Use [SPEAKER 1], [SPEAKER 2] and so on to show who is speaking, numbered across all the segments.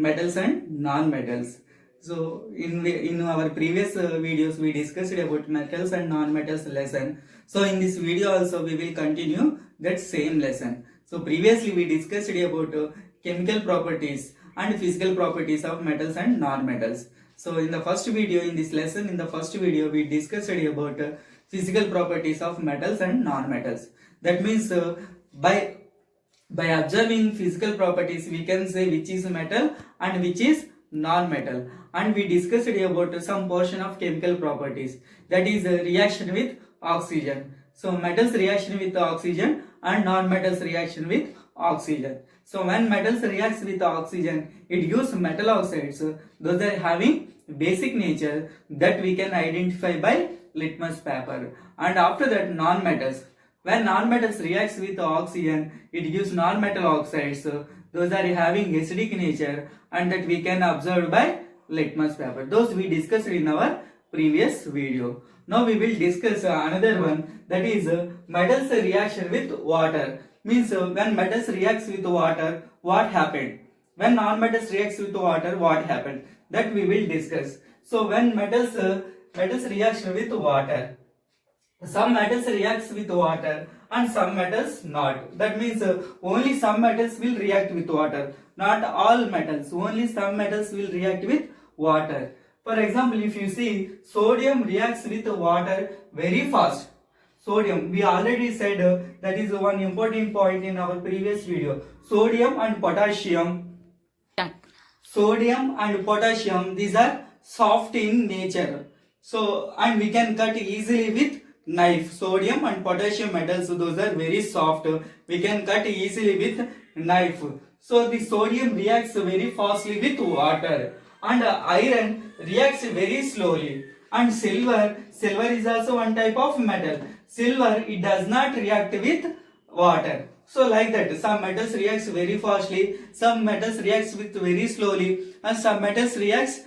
[SPEAKER 1] metals and non-metals. So in our previous videos we discussed about metals and non-metals lesson. So in this video also we will continue that same lesson. So previously we discussed about chemical properties and physical properties of metals and non-metals. So in the first video, in this lesson, in the first video we discussed about physical properties of metals and non-metals. That means by observing physical properties we can say which is metal and which is non-metal, and we discussed about some portion of chemical properties, that is reaction with oxygen. So metals reaction with oxygen and non-metals reaction with oxygen. So when metals reacts with oxygen, it gives metal oxides. Those are having basic nature that we can identify by litmus paper. And after that, non-metals. When non-metals reacts with oxygen, it gives non-metal oxides. Those are having acidic nature and that we can observe by litmus paper. Those we discussed in our previous video. Now we will discuss another one, that is metals reaction with water. Means when metals reacts with water, what happened? When non-metals reacts with water, what happened? That we will discuss. So when metals reaction with water, some metals reacts with water and some metals not. That means only some metals will react with water, not all metals. Only some metals will react with water. For example, if you see, sodium reacts with water very fast. Sodium, we already said that is one important point in our previous video. Sodium and potassium. Sodium and potassium, these are soft in nature. So, and we can cut easily with knife. Sodium and potassium metals, those are very soft. We can cut easily with knife. So the sodium reacts very fastly with water, and iron reacts very slowly. And silver is also one type of metal. Silver, it does not react with water. So like that, some metals reacts very fastly, some metals reacts with very slowly, and some metals reacts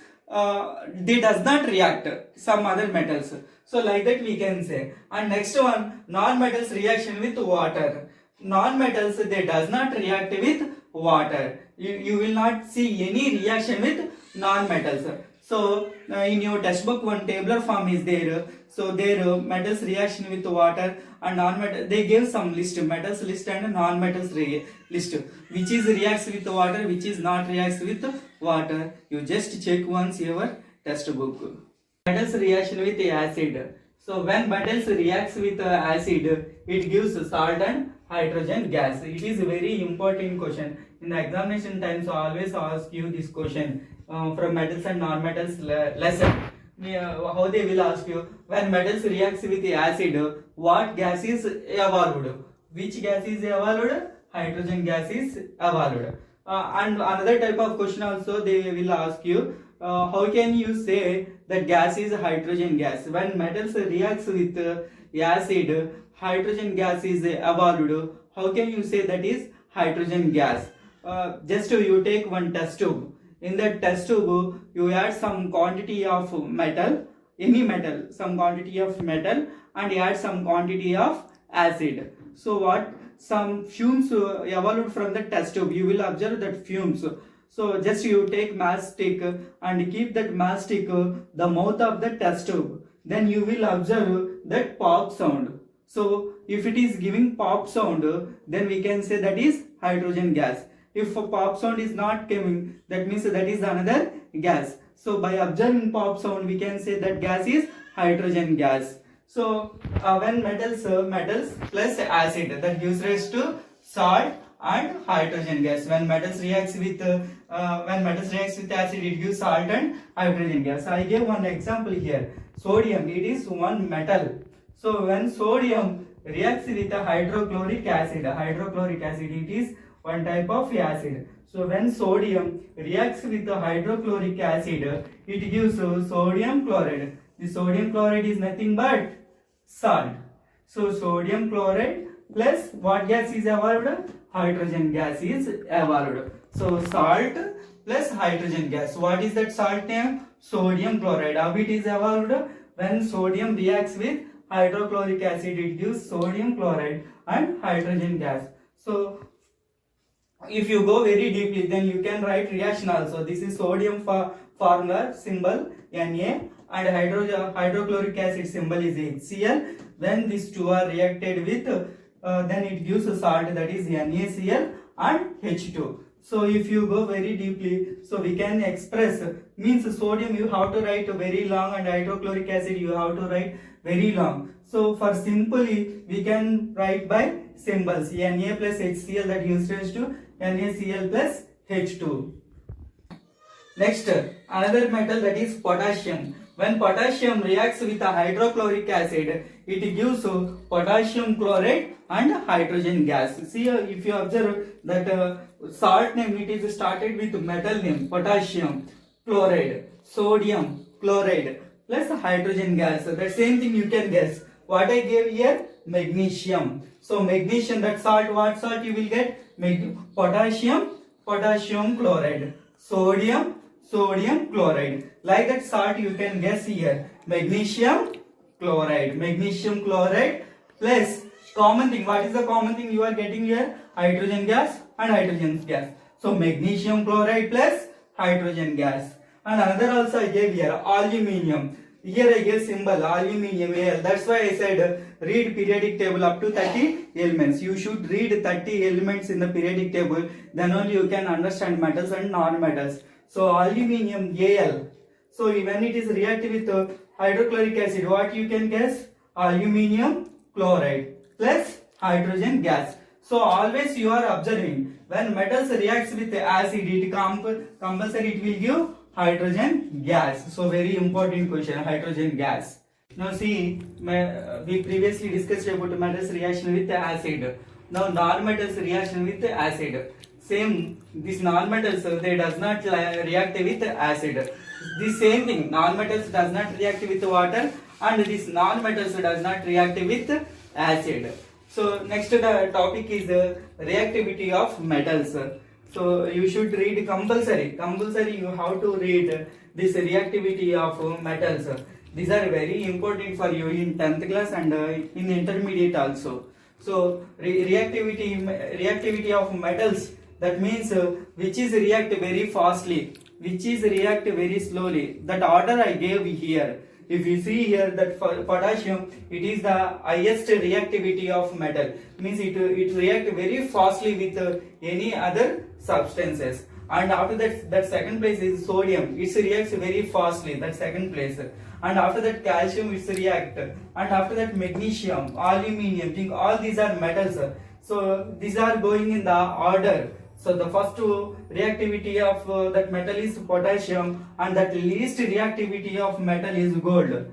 [SPEAKER 1] they does not react some other metals. So like that we can say. And next one, non-metals reaction with water. Non-metals, they does not react with water. You will not see any reaction with non-metals. So in your textbook one tabular form is there. So there metals reaction with water and non-metals, they gave some list, metals list and non-metals list, which is reacts with water, which is not reacts with water. You just check once your textbook. Metals reaction with acid. So when metals reacts with acid, it gives salt and hydrogen gas. It is a very important question. In the examination times, I always ask you this question from metals and non-metals lesson. How they will ask you, when metals reacts with acid, what gas is evolved? Which gas is evolved? Hydrogen gas is evolved. And another type of question also they will ask you, how can you say that gas is hydrogen gas? When metals reacts with acid, hydrogen gas is evolved. How can you say that is hydrogen gas? Just you take one test tube. In that test tube, you add some quantity of metal, any metal, some quantity of metal, and you add some quantity of acid. So what? Some fumes evolved from the test tube. You will observe that fumes. So just you take matchstick and keep that matchstick the mouth of the test tube. Then you will observe that pop sound. So if it is giving pop sound, then we can say that is hydrogen gas. If a pop sound is not coming, that means that is another gas. So by observing pop sound, we can say that gas is hydrogen gas. So when metals plus acid, that gives rise to salt and hydrogen gas. When metals reacts with acid, it gives salt and hydrogen gas. I gave one example here. Sodium, it is one metal. So when sodium reacts with a hydrochloric acid, it is one type of acid. So when sodium reacts with the hydrochloric acid, it gives sodium chloride. The sodium chloride is nothing but salt. So sodium chloride plus what gas is evolved? Hydrogen gas is evolved. So salt plus hydrogen gas. What is that salt name? Sodium chloride. How it is evolved? When sodium reacts with hydrochloric acid, it gives sodium chloride and hydrogen gas. So if you go very deeply, then you can write reaction also. This is sodium formula symbol Na, and hydrochloric acid symbol is HCl. When these two are reacted with, then it gives a salt, that is NaCl and H2. So if you go very deeply, so we can express, means sodium you have to write very long, and hydrochloric acid you have to write very long. So for simply we can write by symbols. Na plus HCl, that gives rise to NaCl plus H2. Next, another metal, that is potassium. When potassium reacts with a hydrochloric acid, it gives potassium chloride and hydrogen gas. See, if you observe that salt name, it is started with metal name, potassium chloride, sodium chloride plus hydrogen gas. The same thing you can guess. What I gave here? Magnesium. So magnesium, that salt, what salt you will get? Potassium chloride, sodium chloride. Like that salt you can guess here. Magnesium chloride plus common thing. What is the common thing you are getting here? Hydrogen gas and hydrogen gas. So magnesium chloride plus hydrogen gas. And another also I gave here, aluminium. Here I gave symbol aluminium Al. That's why I said read periodic table up to 30 elements. You should read 30 elements in the periodic table. Then only you can understand metals and non-metals. So aluminium Al. So when it is reactive with hydrochloric acid, what you can guess? Aluminium chloride plus hydrogen gas. So always you are observing, when metals reacts with acid, it compulsory it will give hydrogen gas. So very important question, hydrogen gas. Now see, we previously discussed about metals reaction with acid. Now non-metals reaction with acid. Same, these non-metals, they does not react with acid. The same thing, non-metals does not react with water, and this non-metals does not react with acid. So next the topic is reactivity of metals. So you should read compulsory you have to read this reactivity of metals. These are very important for you in 10th class and in intermediate also. So reactivity of metals, that means which is react very fastly, which is react very slowly. That order I gave here. If you see here that for potassium, it is the highest reactivity of metal. Means it react very fastly with any other substances. And after that second place is sodium. It reacts very fastly. That second place. And after that calcium it react. And after that magnesium, aluminium, zinc. All these are metals. So these are going in the order. So the first reactivity of that metal is potassium, and that least reactivity of metal is gold.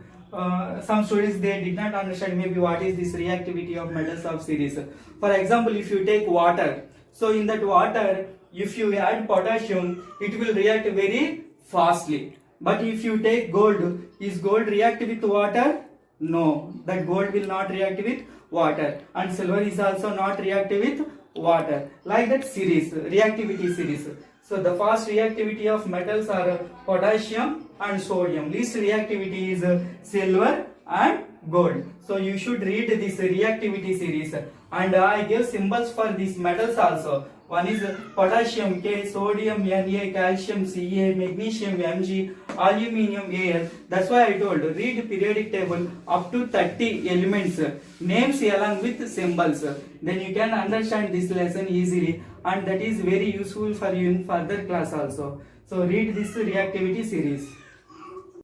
[SPEAKER 1] Some students, they did not understand maybe what is this reactivity of metals of series. For example, if you take water, so in that water, if you add potassium, it will react very fastly. But if you take gold, is gold react with water? No, that gold will not react with water. And silver is also not react with water. Like that series, reactivity series. So the fast reactivity of metals are potassium and sodium. Least reactivity is silver and gold. So you should read this reactivity series. And I gave symbols for these metals also. One is potassium K, sodium Na, calcium Ca, magnesium Mg, aluminium Al. That's why I told, read periodic table up to 30 elements, names along with symbols. Then you can understand this lesson easily, and that is very useful for you in further class also. So read this reactivity series.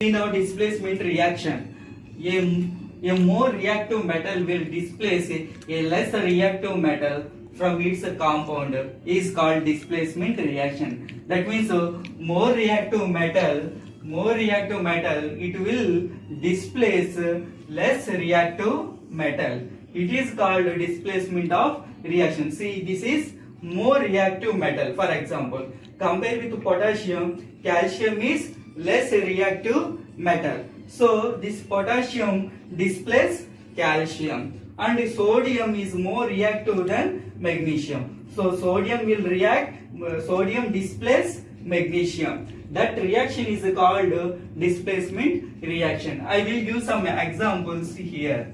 [SPEAKER 1] See now displacement reaction. A more reactive metal will displace a less reactive metal from its compound is called displacement reaction. That means more reactive metal, it will displace less reactive metal. It is called displacement of reaction. See, this is more reactive metal. For example, compare with potassium, calcium is less reactive metal. So this potassium displaces calcium, and sodium is more reactive than magnesium. So sodium will react, sodium displaces magnesium. That reaction is called displacement reaction. I will give some examples here.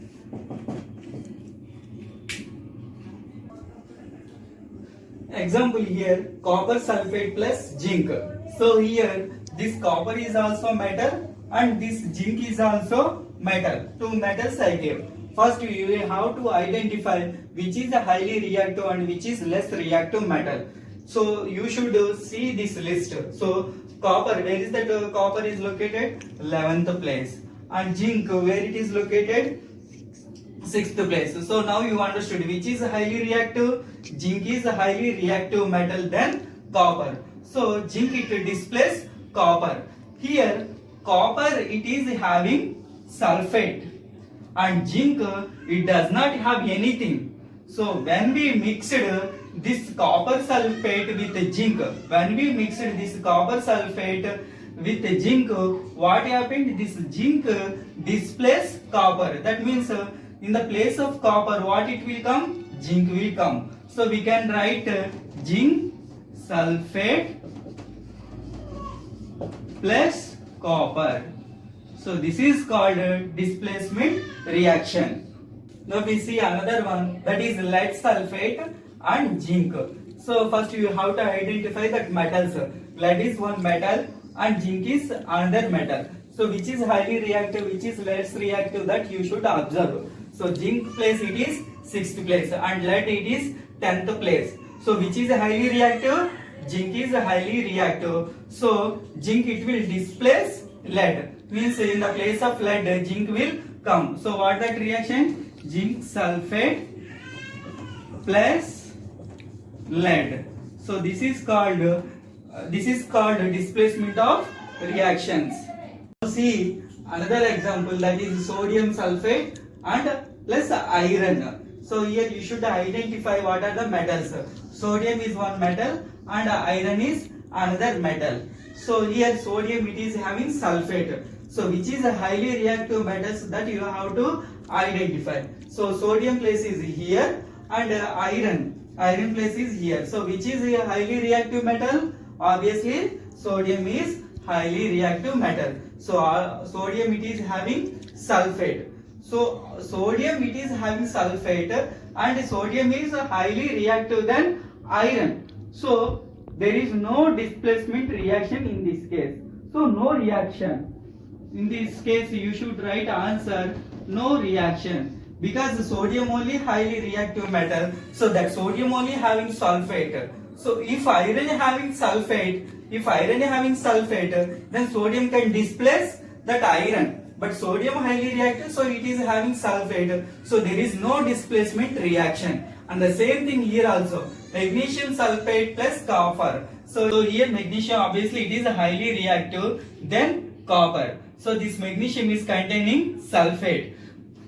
[SPEAKER 1] example here, copper sulfate plus zinc. So here this copper is also metal and this zinc is also metal. Two metals I gave. First you will have to identify which is a highly reactive and which is less reactive metal. So you should see this list. So copper, where is that copper is located? 11th place. And zinc, where it is located? 6th place. So now you understood which is highly reactive. Zinc is a highly reactive metal than copper. So zinc it displaces copper. Here copper it is having sulfate and zinc it does not have anything. So when we mixed this copper sulfate with zinc, when we mixed this copper sulfate with zinc, what happened? This zinc displaces copper. That means in the place of copper, what it will come? Zinc will come. So we can write zinc sulfate plus copper. So this is called displacement reaction. Now we see another one, that is lead sulfate and zinc. So first you have to identify that metals. Lead is one metal and zinc is another metal. So which is highly reactive, which is less reactive, that you should observe. So zinc place it is 6th place and lead it is 10th place. So which is highly reactive? Zinc is highly reactive. So zinc it will displace lead. Means in the place of lead zinc will come. So what that reaction? Zinc sulfate plus lead. So this is called displacement of reactions. See another example, that is sodium sulfate and plus iron. So here you should identify what are the metals. Sodium is one metal and iron is another metal. So here sodium it is having sulfate. So which is a highly reactive metals, that you have to identify. So sodium place is here and iron place is here. So which is a highly reactive metal? Obviously sodium is highly reactive metal. So sodium it is having sulfate. So sodium it is having sulfate and sodium is highly reactive than iron. So there is no displacement reaction in this case. So no reaction. In this case you should write answer no reaction, because sodium only highly reactive metal. So that sodium only having sulfate. So if iron having sulfate, then sodium can displace that iron. But sodium highly reactive, so it is having sulfate. So there is no displacement reaction. And the same thing here also. Magnesium sulfate plus copper. So here magnesium obviously it is highly reactive than copper. So this magnesium is containing sulfate.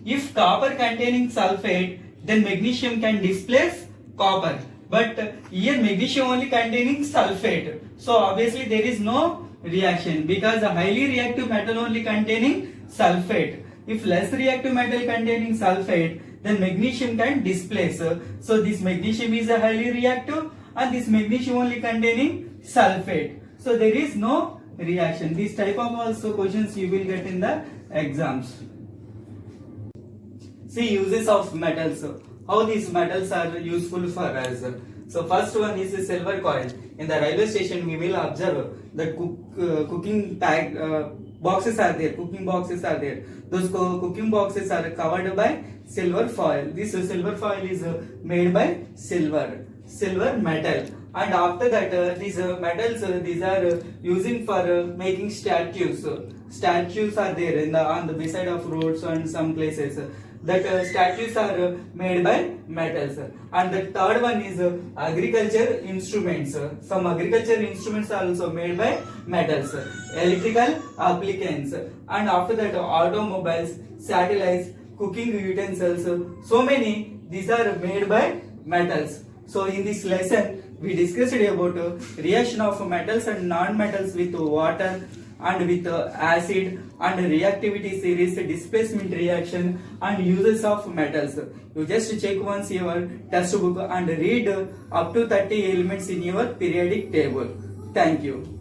[SPEAKER 1] If copper containing sulfate, then magnesium can displace copper. But here magnesium only containing sulfate. So obviously there is no reaction, because a highly reactive metal only containing sulfate. If less reactive metal containing sulfate, then magnesium can displace. So this magnesium is a highly reactive and this magnesium only containing sulfate. So there is no reaction. This type of also questions you will get in the exams. See uses of metals. How these metals are useful for us. So first one is the silver coin. In the railway station we will observe that cooking bag boxes are there. Cooking boxes are there. Those cooking boxes are covered by silver foil. This silver foil is made by silver metal. And after that these metals these are using for making statues. Statues are there on the beside of roads and some places. That statues are made by metals. And the third one is agriculture instruments. Some agriculture instruments are also made by metals. Electrical applicants, and after that automobiles, satellites, cooking utensils. So many these are made by metals. So in this lesson we discussed about reaction of metals and non-metals with water and with acid, and reactivity series, displacement reaction, and uses of metals. You just check once your textbook and read up to 30 elements in your periodic table. Thank you.